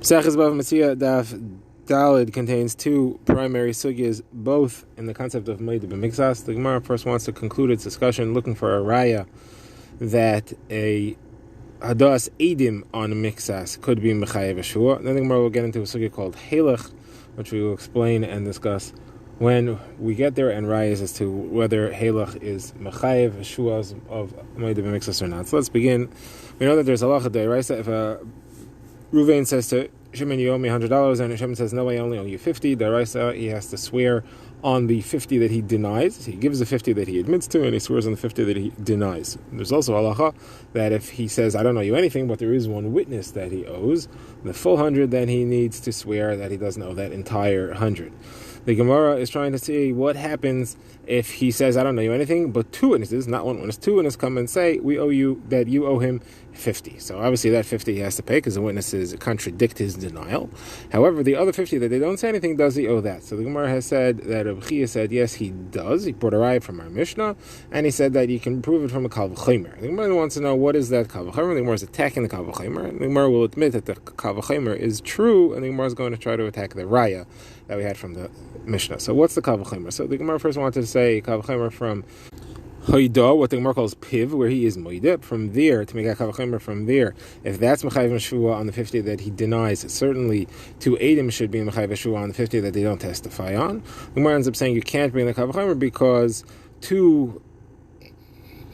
Bava Metzia Daf Dalid contains two primary sugyas, both in the concept of Bava Metzia. The Gemara first wants to conclude its discussion looking for a raya that a hadas edim on mixas could be mechayev shua. Then the Gemara will get into a sugya called halach, which we will explain and discuss when we get there, and rayas as to whether halach is mechayev shuas of Bava Metzia or not. So let's begin. We know that there's halacha d'oraisa. If a Ruvain says to Shimon, you owe me $100, and Shimon says, no, I only owe you 50. D'oraisa, he has to swear on the 50 that he denies. He gives the 50 that he admits to, and he swears on the 50 that he denies. There's also halacha that if he says, I don't owe you anything, but there is one witness that he owes the full 100, then he needs to swear that he doesn't owe that entire 100. The Gemara is trying to see what happens if he says, I don't owe you anything, but two witnesses, not one witness, two witnesses come and say, we owe you, that you owe him 50. So obviously that 50 he has to pay because the witnesses contradict his denial. However, the other 50 that they don't say anything, does he owe that? So the Gemara has said that Rabbi Chia said, yes, he does. He brought a raya from our Mishnah, and he said that you can prove it from a Kal V'chomer. The Gemara wants to know, what is that Kal V'chomer? The Gemara is attacking the Kal V'chomer. The Gemara will admit that the Kal V'chomer is true, and the Gemara is going to try to attack the raya that we had from the Mishnah. So what's the Kal V'chomer? So the Gemara first wanted to say Kal V'chomer from Hoida, what the Gemara calls Piv, where he is Moidip. From there, to make a Kal V'chomer from there, if that's Mechayev Shua on the 50 that he denies, certainly two Eidim should be Mechayev Shua on the 50 that they don't testify on. The Gemara ends up saying you can't bring the Kal V'chomer because two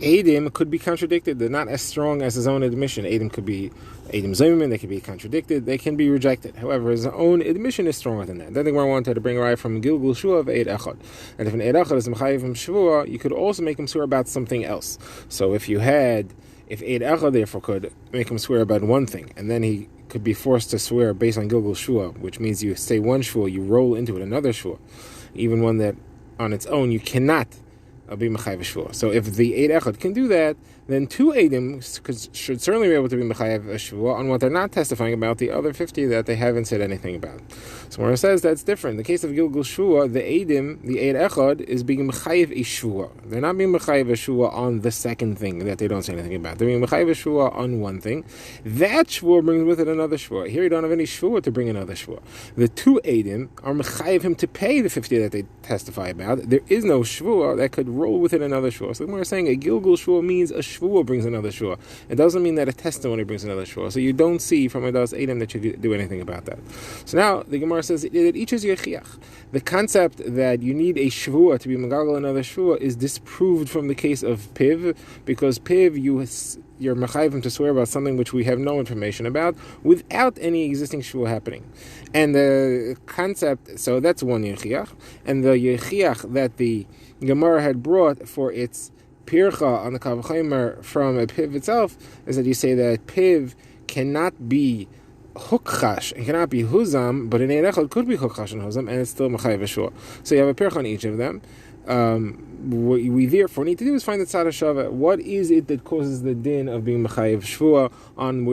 Eidim could be contradicted. They're not as strong as his own admission. Eidim could be Eidim Zaymin, they could be contradicted, they can be rejected. However, his own admission is stronger than that. Then the Gemara wanted to bring a raya from Gilgul Shua of Eid Echad. And if an Eid Echad is Mechayev him Shua, you could also make him swear about something else. So if Eid Echad therefore could make him swear about one thing, and then he could be forced to swear based on Gilgul Shua, which means you say one Shua, you roll into it another Shua, even one that on its own you cannot be mechayev shua. So if the Eid Echad can do that, then two Eidim should certainly be able to be mechayev shua on what they're not testifying about, the other 50 that they haven't said anything about. So Mara says that's different. In the case of Gilgul Shua, the Eidim, the Eid Echad, is being mechayev a shua. They're not being mechayev shua on the second thing that they don't say anything about. They're being mechayev shua on one thing. That shua brings with it another shua. Here you don't have any shua to bring another shua. The two Eidim are mechayev him to pay the 50 that they testify about. There is no shua that could roll with it another shua. So we're saying a Gilgul Shua means a shua brings another shua. It doesn't mean that a testimony brings another shua. So you don't see from a das Eidim that you do anything about that. So now the Gemara says that each is yechiach. The concept that you need a shvua to be magagal another shvua is disproved from the case of Piv, because Piv you're mechayvim to swear about something which we have no information about without any existing shvua happening. And the concept, so that's one yechiach, and the yechiach that the Gemara had brought for its pircha on the Kal V'chomer from a Piv itself is that you say that Piv cannot be hukchash and cannot be huzam, but an Eid Echad could be hukchash and huzam, and it's still mechayev shua. So you have a pircha on each of them. What we therefore need to do is find the tzad hashava. What is it that causes the din of being mechayev shua on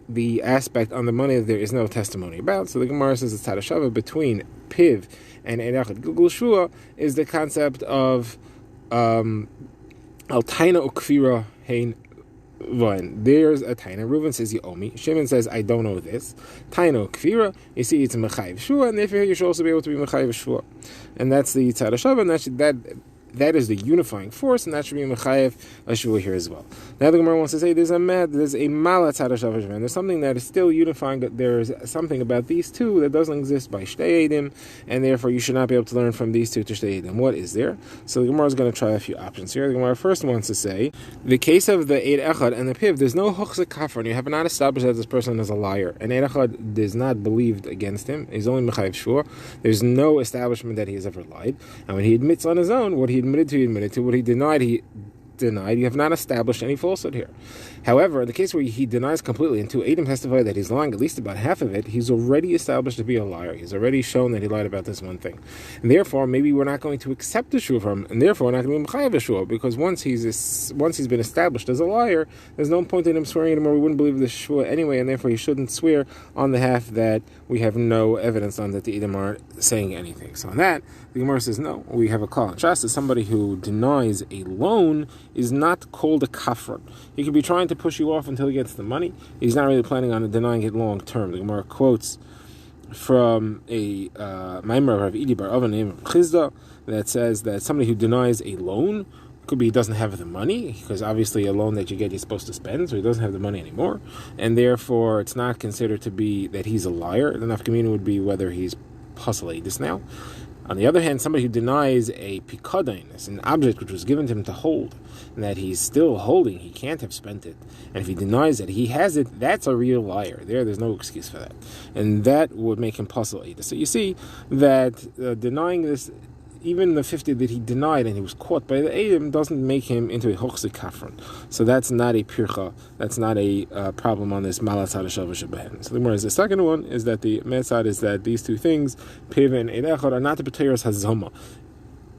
the aspect on the money that there is no testimony about? So the Gemara says the tzad hashava between Piv and Eid Echad Gilgul Shua is the concept of al taina ukfira hein. There's a taina. Reuven says you owe me. Shimon says I don't know this. Taina kfira. You see, it's a mechayev shua, and therefore you should also be able to be mechayev shua, and that's the tzad hashava, and that is the unifying force, and that should be mechayev a shua here as well. Now the Gemara wants to say there's a mala tzad hashava, and there's something that is still unifying. There's something about these two that doesn't exist by shtei edim, and therefore you should not be able to learn from these two to shtei edim. What is there? So the Gemara is going to try a few options here. The Gemara first wants to say the case of the Eid Echad and the Piv, there's no hochzek kafar, and you have not established that this person is a liar. And Eid Echad is not believed against him. He's only mechayev shua. There's no establishment that he has ever lied, and when he admits on his own what he admitted to, what he denied, you have not established any falsehood here. However, in the case where he denies completely and two Eidim testify that he's lying at least about half of it, he's already established to be a liar. He's already shown that he lied about this one thing. And therefore, maybe we're not going to accept the shua from him, and therefore we're not going to be mechayev shua, because once he's been established as a liar, there's no point in him swearing anymore. We wouldn't believe the shua anyway, and therefore he shouldn't swear on the half that we have no evidence on that the Eidim aren't saying anything. So on that, the Gemara says no. We have a call. Just as somebody who denies a loan is not called a kafron. He could be trying to push you off until he gets the money. He's not really planning on denying it long term. The Gemara quotes from a Maimer of Idi Bar Ava named Chizda that says that somebody who denies a loan, could be he doesn't have the money, because obviously a loan that you get you're supposed to spend, so he doesn't have the money anymore, and therefore it's not considered to be that he's a liar. The nafkamina would be whether he's pasalaydis now. On the other hand, somebody who denies a pikadain, an object which was given to him to hold, and that he's still holding, he can't have spent it, and if he denies that he has it, that's a real liar. There's no excuse for that, and that would make him pasalaydis. So you see that denying this, even the 50 that he denied and he was caught by the Eidim, doesn't make him into a hochzik kafron. So that's not a pircha, that's not a problem on this malat hadashav shebehen. So the second one is that the metzad is that these two things, piv and eid echad, are not the b'teiros hazoma.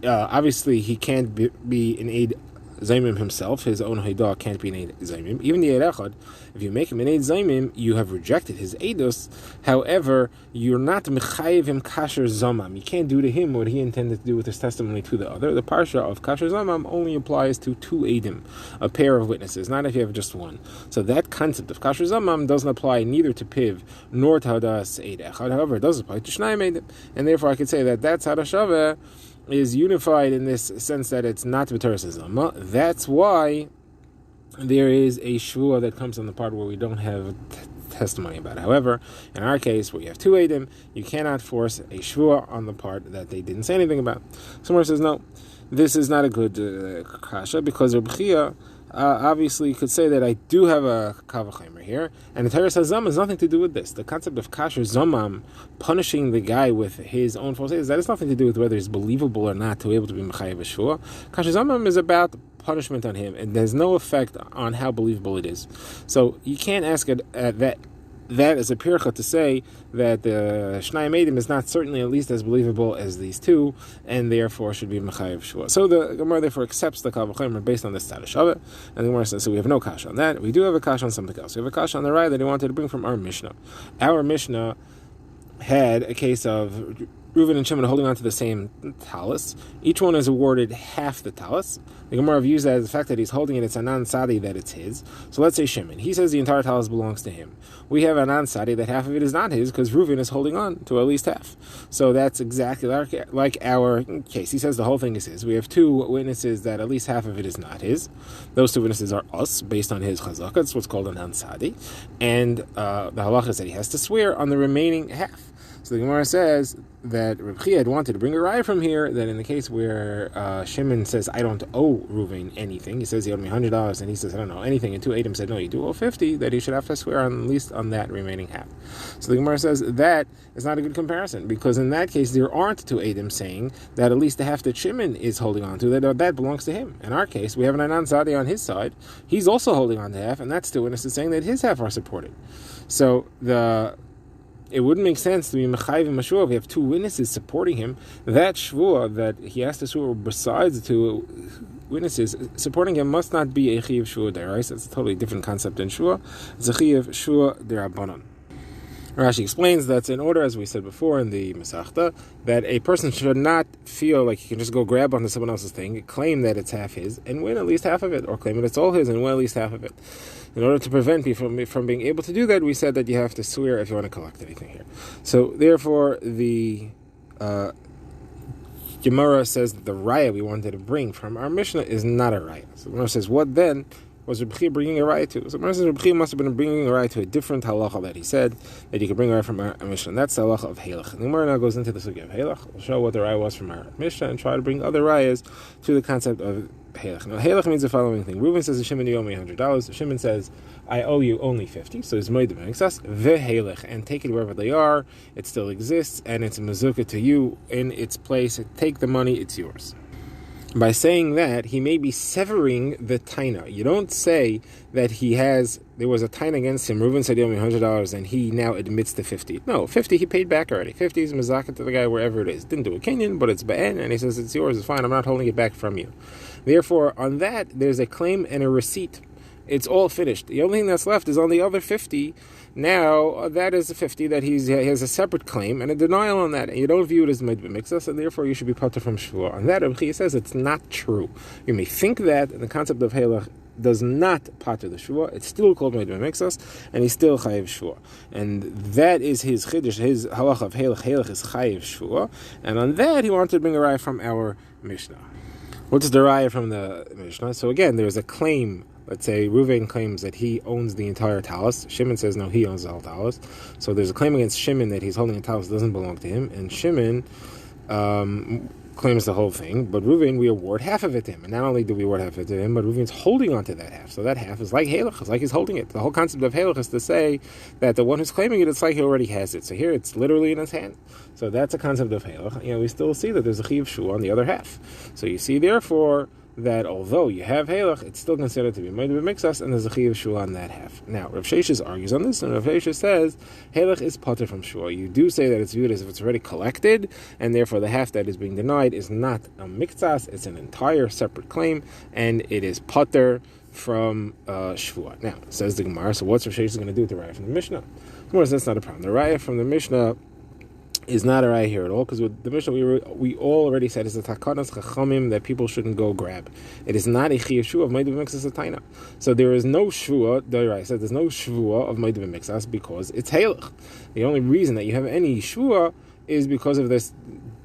Obviously, he can't be an eid zaymim himself. His own haidah can't be an eid zaymim. Even the eid echad, if you make him an eid zaymim, you have rejected his eidus. However, you're not mechayev him kasher zamam. You can't do to him what he intended to do with his testimony to the other. The parsha of kasher zamam only applies to two eidim, a pair of witnesses, not if you have just one. So that concept of kasher zamam doesn't apply neither to piv nor to hadas eid echad. However, it does apply to shnayim eidim, and therefore I could say that that's hadashava is unified in this sense that it's not b'teres hazama. That's why there is a shvua that comes on the part where we don't have testimony about it. However, in our case, where you have two edim, you cannot force a shvua on the part that they didn't say anything about. Someone says, no, this is not a good kasha, because Reb Chia obviously could say that I do have a kavachimer here, and the Teres Hazam has nothing to do with this. The concept of kasher zamam, punishing the guy with his own false aids, that has nothing to do with whether he's believable or not to be able to be mechayev shvua. Kasher zamam is about punishment on him, and there's no effect on how believable it is. So you can't ask it that as a pircha to say that the Shnayim Eidim is not certainly at least as believable as these two, and therefore should be mechayev shvua. So the Gemara therefore accepts the Kal V'chomer based on the status of it, and the Gemara says, so we have no kash on that. We do have a kash on something else. We have a kash on the raya that he wanted to bring from our Mishnah. Our Mishnah had a case of Reuven and Shimon holding on to the same talus. Each one is awarded half the talus. The Gemara views that as the fact that he's holding it, it's anan sadi that it's his. So let's say Shimon. He says the entire talus belongs to him. We have anan sadi that half of it is not his because Reuven is holding on to at least half. So that's exactly like our case. He says the whole thing is his. We have two witnesses that at least half of it is not his. Those two witnesses are us, based on his chazakah. It's what's called anan sadi. And the halacha is that he has to swear on the remaining half. So the Gemara says that Reb Chia had wanted to bring a raya from here that in the case where Shimon says, I don't owe Reuven anything, he says he owed me $100, and he says, I don't know anything, and two Eidim said, no, you do owe 50, that he should have to swear on at least on that remaining half. So the Gemara says that is not a good comparison, because in that case there aren't two Eidim saying that at least the half that Shimon is holding on to, that belongs to him. In our case, we have an Anan Zadi on his side, he's also holding on to half, and that's two witnesses saying that his half are supported. So it wouldn't make sense to be mechayev mashua if we have two witnesses supporting him. That shvua that he has to swear besides the two witnesses supporting him must not be a chiyav shvua deraisa. It's a totally different concept than shvua. It's a chiyav shvua derabanan. Rashi explains that in order, as we said before in the Masechta, that a person should not feel like he can just go grab onto someone else's thing, claim that it's half his, and win at least half of it, or claim that it's all his and win at least half of it. In order to prevent people from being able to do that, we said that you have to swear if you want to collect anything here. So therefore, the Gemara says that the raya we wanted to bring from our Mishnah is not a raya. So the Gemara says, what then was Reb Chia bringing a raya to? So the Gemara says Reb Chia must have been bringing a raya to a different halacha that he said that you could bring a raya from our Mishnah. And that's the halacha of Halach. And the Gemara now goes into the sugya of Halach. We'll show what the raya was from our Mishnah and try to bring other rayas to the concept of Halach. Now, Halach means the following thing. Reuven says to Shimon, you owe me $100. Shimon says, I owe you only 50. So it's moed b'miksas vehalach, and take it wherever they are. It still exists, and it's a mezukah to you in its place. Take the money, it's yours. By saying that, he may be severing the taina. You don't say that there was a taina against him. Reuven said he owed me $100, and he now admits to 50. No, 50 he paid back already. 50 is mezakah to the guy wherever it is. Didn't do a Kenyan, but it's ba'en, and he says it's yours, it's fine, I'm not holding it back from you. Therefore, on that, there's a claim and a receipt. It's all finished. The only thing that's left is on the other 50. Now, that is the 50 that he has a separate claim and a denial on that. And you don't view it as moed b'miksas, and therefore you should be patur from shvua. On that, Reb Chia says it's not true. You may think that, and the concept of halach does not pater the shvua. It's still called Moed B'Mikzas, and he's still chayiv shvua. And that is his chiddush, his halacha of Helech. Helech is chayiv shvua, and on that he wanted to bring a raya from our Mishnah. What's the raya from the Mishnah? So again, there's a claim. Let's say Reuven claims that he owns the entire talus. Shimon says no, he owns the whole talus. So there's a claim against Shimon that he's holding a talus that doesn't belong to him, and Shimon claims the whole thing, but Reuven, we award half of it to him. And not only do we award half of it to him, but Reuven's holding on to that half. So that half is like Helech, it's like he's holding it. The whole concept of Helech is to say that the one who's claiming it, it's like he already has it. So here it's literally in his hand. So that's a concept of Helech. We still see that there's a Chiv Shua on the other half. So you see, therefore, that although you have Helech, it's still considered to be Moed B'Mikzas, and there's a Chiv Shua on that half. Now, Rav Sheshes argues on this, and Rav Sheshes says, Helech is pater from Shua. You do say that it's viewed as if it's already collected, and therefore the half that is being denied is not a Mikzas, it's an entire separate claim, and it is pater from Shua. Now, says the Gemara, so what's Rav Sheshes going to do with the Raya from the Mishnah? Of course, that's not a problem. The Raya from the Mishnah is not a raya here at all, because with the Mishnah we all already said is a takanas chachamim that people shouldn't go grab. It is not a chiyuv shua of Moed B'Mikzas taina. So there is no shvua. The raya said there's no shvua of Moed B'Mikzas because it's Helech. The only reason that you have any shvua is because of this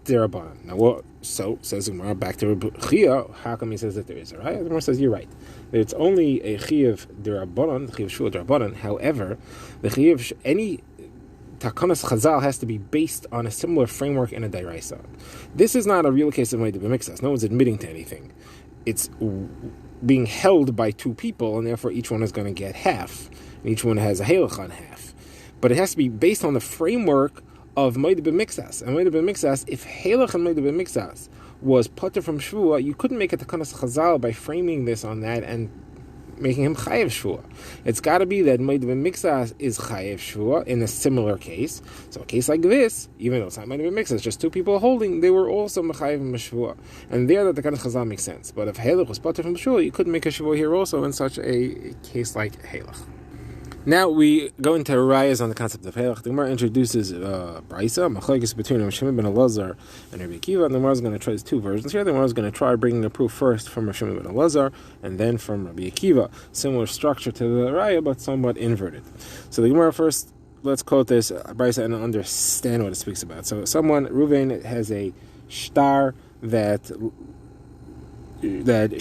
derabanan. Now, what? So says Gemara back to Chia. How come he says that there is a raya? The Gemara says you're right. It's only a chiyuv derabanan, chiyuv shua derabanan. However, the chiyuv any Takanas Chazal has to be based on a similar framework in a Dairaisa. This is not a real case of Moed B'Mikzas. No one's admitting to anything. It's being held by two people, and therefore each one is going to get half. And each one has a Helech on half. But it has to be based on the framework of Moed B'Mikzas. And Moed B'Mikzas, if Helech and Moed B'Mikzas was pater from Shvua, you couldn't make a Takanas Chazal by framing this on that and making him chayev shvua. It's got to be that Moed B'Mikzas is chayev shvua in a similar case. So a case like this, even though it's not Moed B'Mikzas, just two people holding, they were also mechayev shvua. And there that the kind of chazal makes sense. But if Helech was pater from shvua, you couldn't make a shvua here also in such a case like Helech. Now we go into rayas on the concept of Helech. The Gemara introduces Brisa, machlokes between Rav Shimon ben Elazar and Rabbi Akiva. And the Gemara is going to try two versions here. The Gemara is going to try bringing a proof first from Rav Shimon ben Elazar and then from Rabbi Akiva. Similar structure to the raya, but somewhat inverted. So the Gemara first, let's quote this Brisa and understand what it speaks about. So Reuven has a shtar that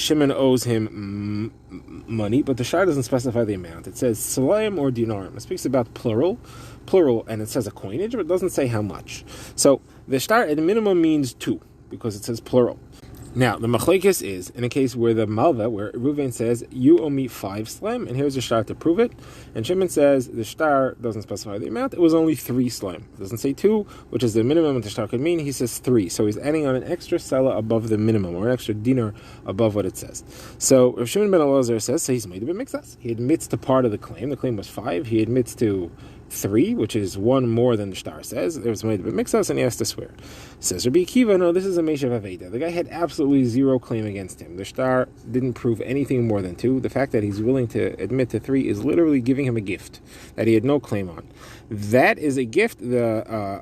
Shimon owes him money, but the shtar doesn't specify the amount. It says Salayim or Dinarim. It speaks about plural, and it says a coinage, but it doesn't say how much. So the shtar at a minimum means 2, because it says plural. Now, the machlekes is, in a case where the malva, where Reuven says, you owe me 5 slime, and here's a shtar to prove it, and Shimon says, the shtar doesn't specify the amount, it was only 3 slime. It doesn't say 2, which is the minimum that the shtar could mean, he says 3. So he's adding on an extra sela above the minimum, or an extra dinar above what it says. So Rav Shimon ben Elazar says, so he's Moed B'Mikzas. He admits to part of the claim was 5, he admits to 3, which is 1 more than the shtar says. There's Moed B'Mikzas, and he has to swear. Says Rabbi Akiva, no, this is a Meishav Aveda. The guy had absolutely 0 claim against him. The shtar didn't prove anything more than 2. The fact that he's willing to admit to 3 is literally giving him a gift that he had no claim on. That is a gift. A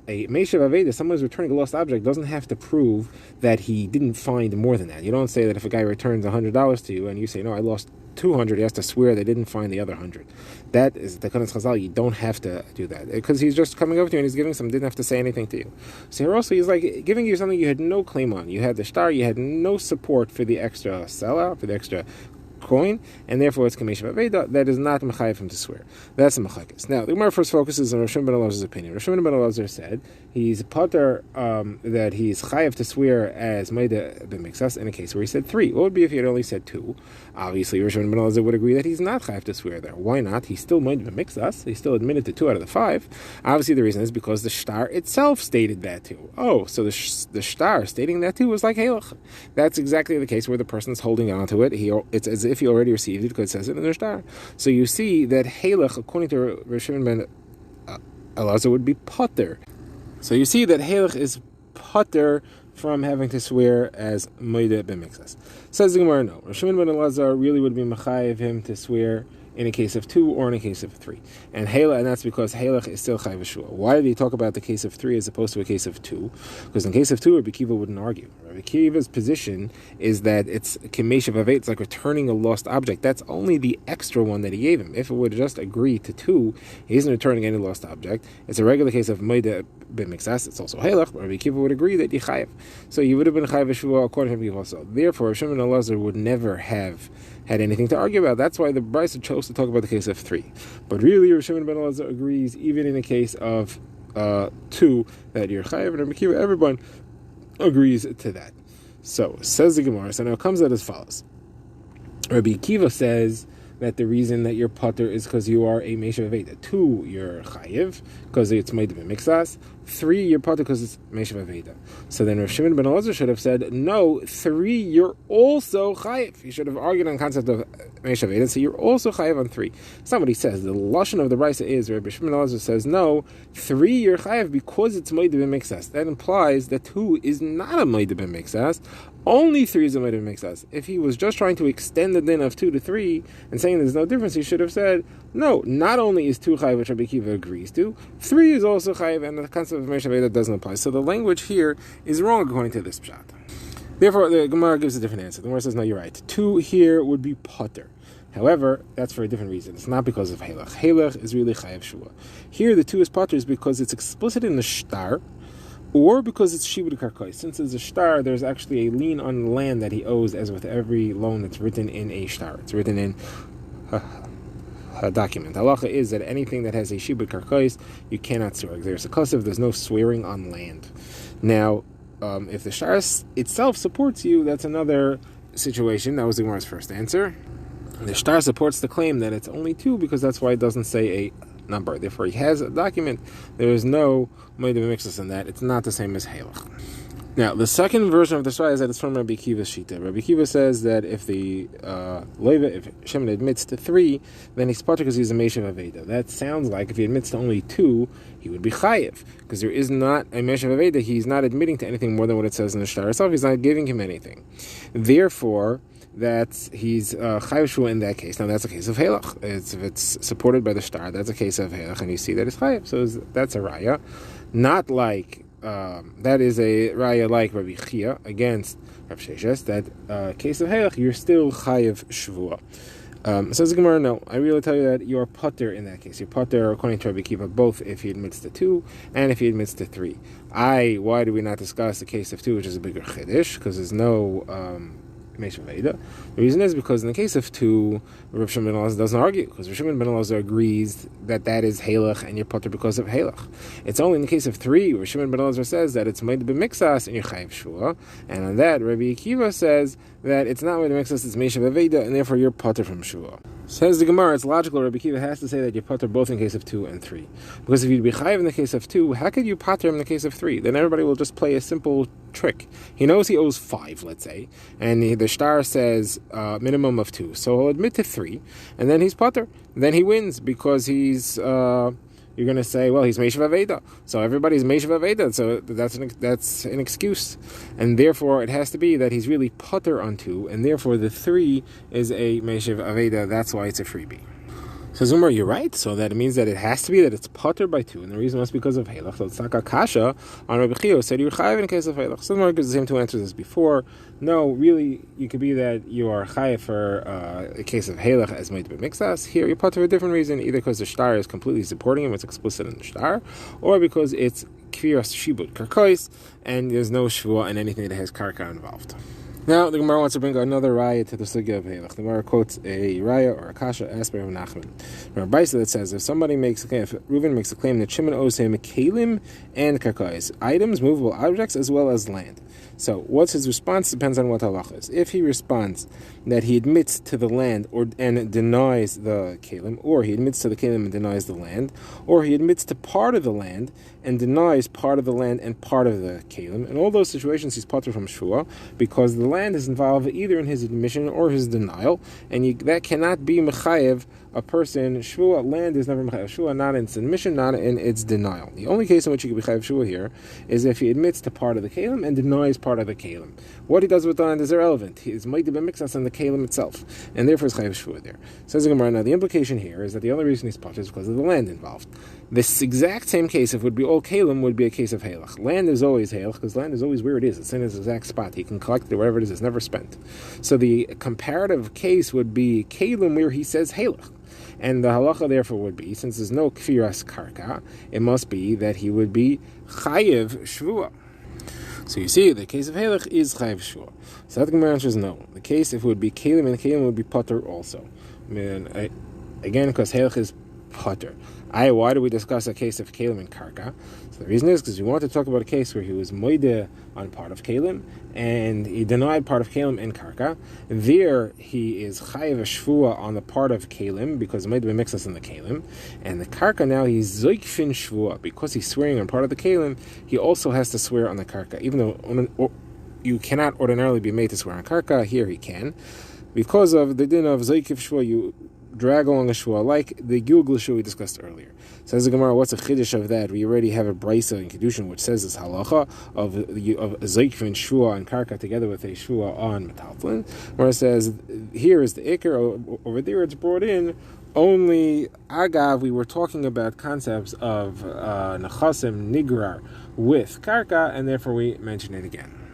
Meishav Aveda, someone who's returning a lost object, doesn't have to prove that he didn't find more than that. You don't say that if a guy returns $100 to you and you say, no, I lost 200, he has to swear they didn't find the other 100. That is the Kanas Chazal. You don't have to do that, because he's just coming over to you and he's giving something, didn't have to say anything to you. So here also he's like giving you something you had no claim on. You had the shtar, you had no support for the extra sela, for the extra coin, and therefore it's Kameshav Aveda. That is not Mechayev him to swear. That's the Mechakis. Now the Gemara first focuses on Rav Shimon ben Elazar's opinion. Rav Shimon ben Elazar said he's pater that he's chayev to swear as Moed B'Mikzas in a case where he said 3. What would be if he had only said 2? Obviously, Rav Shimon ben Elazar would agree that he's not chayev to swear there. Why not? He's still Moed B'Mikzas. He still admitted to 2 out of the 5. Obviously, the reason is because the shtar itself stated that too. Oh, so the shtar stating that too was like Helech. That's exactly the case where the person's holding on to it. It's as if he already received it because it says it in the shtar. So you see that Helech, according to Rav Shimon ben Elazar, would be pater. So you see that Helech is pater from having to swear as Moed B'Mikzas. Says the Gemara, no. Rav Shimon ben Elazar really would be mechayev him to swear in a case of 2 or in a case of 3. And that's because Halach is still Chai V'Shua. Why did he talk about the case of 3 as opposed to a case of 2? Because in case of 2, Rabbi Kiva wouldn't argue. Rabbi Kiva's position is that it's Kimesha Vaveit, it's like returning a lost object. That's only the extra one that he gave him. If it would just agree to 2, he isn't returning any lost object. It's a regular case of Moida B'Mixas, it's also Halach, but Rabbi Kiva would agree that he Chayev. So you would have been Chai V'Shua according to Rabbi Kiva also. Therefore, Rav Shimon and Elazar would never have had anything to argue about. That's why the Brisa chose to talk about the case of 3. But really, Rav Shimon ben Elazar agrees, even in a case of 2, that you're Chayev, and Rabbi Kiva, everyone agrees to that. So, says the Gemara, so now it comes out as follows. Rabbi Kiva says that the reason that you're Potter is because you are a Meisha Vaveda. 2, you're Chayev, because it's made of a Mixas. 3, you're Potter because it's Meisha Vaveda. So then Rav Shimon ben Elazar should have said, no, 3, you're also Chayev. You should have argued on the concept of Meisha Vaveda, so you're also Chayev on 3. That's not what he says. The Lashon of the Brisa is, Rabbi Shimon ben Elazar says, no, 3, you're Chayev because it's made of a Mixas. That implies that 2 is not a made of a Mixas. Only 3 is a made of a Mixas. If he was just trying to extend the din of 2 to 3 and saying there's no difference, he should have said, no, not only is 2 Chayev, which Rabbi Kiva agrees to, 3 is also Chayev, and the concept of Meisha Vaveda doesn't apply. So the language here is wrong according to this pshat. Therefore, the Gemara gives a different answer. The Gemara says, no, you're right. 2 here would be Potter. However, that's for a different reason. It's not because of Halach. Halach is really Chayev Shua. Here, the 2 is Potter is because it's explicit in the shtar, or because it's Shibud Karkos. Since it's a shtar, there's actually a lien on the land that he owes, as with every loan that's written in a shtar. It's written in a document. Halacha is that anything that has a Shibud Karkos, you cannot swear. There's a kosev, there's no swearing on land. Now, if the shtar itself supports you, that's another situation. That was the Gemara's first answer. The shtar supports the claim that it's only 2 because that's why it doesn't say a number. Therefore, he has a document. There is no Moedim Mixus in that. It's not the same as Halach. Now, the second version of the story is that it's from Rabbi Kiva's Shita. Rabbi Kiva says that if the Leva, if Shimon admits to 3, then he's Potter because he's a Meishav Aveda. That sounds like if he admits to only 2, he would be Chayev, because there is not a Meishav Aveda. He's not admitting to anything more than what it says in the Shtar itself. He's not giving him anything. Therefore, that he's Chayev Shua in that case. Now, that's a case of Halach. If it's supported by the Shtar, that's a case of Halach, and you see that it's Chayev. So that's a Raya. Not like, that is a Raya like Rabbi Chia against Rav Sheshes, that case of Halach, you're still Chayev Shvua. Says the Gemara, no, I really tell you that you're Potter in that case. You're Potter, according to Rabbi Kiva, both if he admits to 2 and if he admits to 3. Why do we not discuss the case of 2, which is a bigger Chiddush? Because there's no Meishav Veda. The reason is because in the case of 2, Rav Shimon ben Elazar doesn't argue, because Rav Shimon ben Elazar agrees that that is Halach and you're Potter because of Halach. It's only in the case of 3 where Shimon ben Elazar says that it's made b'mixas and you're Chayev Shua, and on that Rabbi Akiva says that it's not made b'mixas, it's Meishav Veda, and therefore you're Potter from Shua. Says the Gemara, it's logical. Rabbi Akiva has to say that you're Potter both in case of 2 and 3, because if you'd be Chayev in the case of 2, how could you Potter him in the case of 3? Then everybody will just play a simple trick. He knows he owes 5, let's say, and the shtar says minimum of 2, so he'll admit to 3, and then he's Potter. Then he wins because he's. You're going to say, well, he's Meishav Aveda, so everybody's Meishav Aveda, so that's an excuse, and therefore it has to be that he's really Potter on 2, and therefore the 3 is a Meishav Aveda. That's why it's a freebie. So Zumar, you're right. So that means that it has to be that it's Potter by 2, and the reason was because of Halach. So it's like a kasha on Rabbi Chia said you're Chayev in case of Halach. So Zumar gives the same 2 answers as before. No, really, you could be that you are Chayev for a case of Halach as made by Mixas. Here you're Potter for a different reason, either because the shtar is completely supporting him, it's explicit in the shtar, or because it's Kviras Shibud Karkos, and there's no Shvua and anything that has Karka involved. Now, the Gemara wants to bring another raya to the sugya of Halach. The Gemara quotes a raya or a kasha asked by Rav Nachman. There are Brisa that says if Reuven makes a claim that Shimon owes him kelim and karkais, items, movable objects, as well as land. So, what's his response? Depends on what halach is. If he responds that he admits to the land and denies the kelim, or he admits to the kelim and denies the land, or he admits to part of the land and denies part of the land and part of the kelim, in all those situations he's potter from shua, because the land is involved either in his admission or his denial, and that cannot be mechayev a person shvua, land is never mechayev shvua, not in its admission, not in its denial. The only case in which you can be chayev shvua here is if he admits to part of the kalim and denies part of the kalim. What he does with the land is irrelevant. He is mighty b'mixas on the kalim itself, and therefore is chayev shvua there. Says the Gemara. Now the implication here is that the only reason he's potter is because of the land involved. This exact same case, if it would be all kalim, would be a case of halach. Land is always halach because land is always where it is. It's in its exact spot. He can collect it wherever it is. It's never spent. So the comparative case would be kalim where he says halach. And the halacha therefore would be, since there's no kfiras karka, it must be that he would be chayev shvua. So you see, the case of halach is chayev shvua. So that Gemara answers no. The case, if it would be kalim, and kalim would be potter also. Again, because halach is potter. Why do we discuss a case of kalim and karka? So the reason is because we want to talk about a case where he was moide on part of kalim and he denied part of kalim and karka. There he is chayev shvua on the part of kalim because moide mixes in the kalim, and the karka now he's zoikfin shvua because he's swearing on part of the kalim. He also has to swear on the karka, even though you cannot ordinarily be made to swear on karka. Here he can, because of the din of zoikif shvua. You drag along a shua, like the Gilgal shua we discussed earlier. Says the Gemara, what's a chiddush of that? We already have a brisa in Kedushin which says this halacha of zoikfin shua and karka together with a shua on metaltlin, where it says here is the ikar, over there it's brought in only agav. We were talking about concepts of nechasim nigrar with karka, and therefore we mention it again.